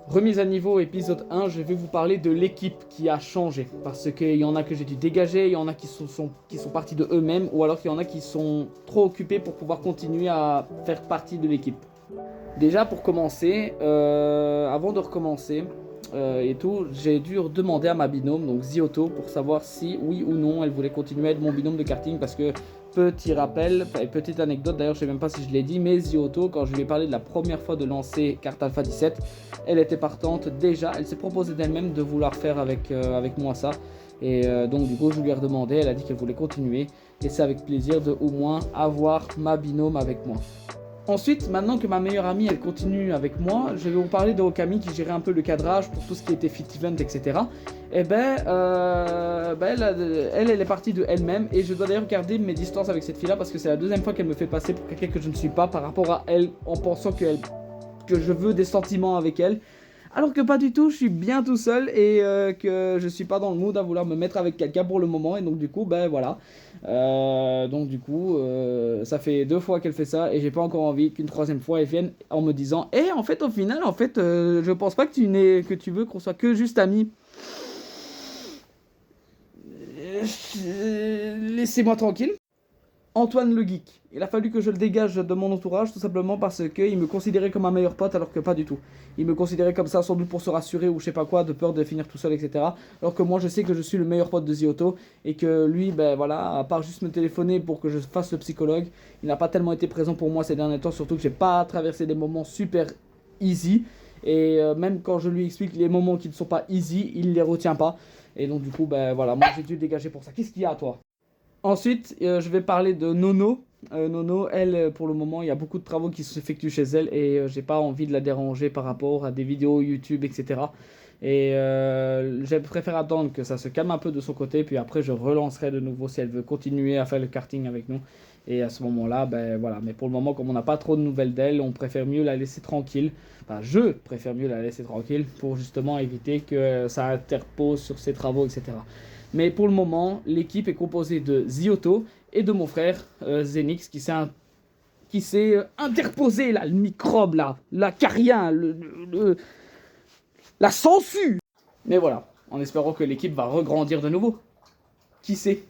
Remise à niveau, épisode 1, je vais vous parler de l'équipe qui a changé. Parce qu'il y en a que j'ai dû dégager, il y en a qui sont partis de eux-mêmes, ou alors qu'il y en a qui sont trop occupés pour pouvoir continuer à faire partie de l'équipe. Déjà pour commencer, avant de recommencer et tout, j'ai dû demander à ma binôme, donc Zioto, pour savoir si oui ou non elle voulait continuer à être mon binôme de karting. Parce que, petit rappel, petite anecdote d'ailleurs, je sais même pas si je l'ai dit, mais Zioto, quand je lui ai parlé de la première fois de lancer Carte Alpha 17, elle était partante déjà, elle s'est proposée d'elle-même de vouloir faire avec moi ça. Et donc du coup je lui ai redemandé, elle a dit qu'elle voulait continuer, et c'est avec plaisir de au moins avoir ma binôme avec moi. Ensuite, maintenant que ma meilleure amie elle continue avec moi, je vais vous parler de Okami qui gérait un peu le cadrage pour tout ce qui était fit event, etc. Et elle est partie de elle-même, et je dois d'ailleurs garder mes distances avec cette fille-là parce que c'est la deuxième fois qu'elle me fait passer pour quelqu'un que je ne suis pas par rapport à elle, en pensant que je veux des sentiments avec elle. Alors que pas du tout, je suis bien tout seul et que je suis pas dans le mood à vouloir me mettre avec quelqu'un pour le moment. Et donc du coup, ben voilà. Ça fait 2 fois qu'elle fait ça et j'ai pas encore envie qu'une troisième fois elle vienne en me disant Eh, en fait, au final, je pense pas que tu veux qu'on soit que juste amis. Laissez-moi tranquille. Antoine le geek. Il a fallu que je le dégage de mon entourage tout simplement parce qu'il me considérait comme un meilleur pote alors que pas du tout. Il me considérait comme ça sans doute pour se rassurer ou je sais pas quoi, de peur de finir tout seul, etc. Alors que moi je sais que je suis le meilleur pote de Zioto et que lui, ben voilà, à part juste me téléphoner pour que je fasse le psychologue, il n'a pas tellement été présent pour moi ces derniers temps, surtout que j'ai pas traversé des moments super easy. Et même quand je lui explique les moments qui ne sont pas easy, il les retient pas. Et donc du coup, ben voilà, moi j'ai dû le dégager pour ça. Qu'est-ce qu'il y a à toi? Ensuite, je vais parler de Nono. Nono, elle, pour le moment, il y a beaucoup de travaux qui s'effectuent chez elle et j'ai pas envie de la déranger par rapport à des vidéos YouTube, etc. Et je préfère attendre que ça se calme un peu de son côté, puis après je relancerai de nouveau si elle veut continuer à faire le karting avec nous. Et à ce moment-là, ben voilà. Mais pour le moment, comme on n'a pas trop de nouvelles d'elle, on préfère mieux la laisser tranquille. Enfin, je préfère mieux la laisser tranquille pour justement éviter que ça interpose sur ses travaux, etc. Mais pour le moment, l'équipe est composée de Zioto et de mon frère Zenix qui s'est interposé là, le microbe là, la carien, la sangsue. Mais voilà, en espérant que l'équipe va regrandir de nouveau. Qui sait?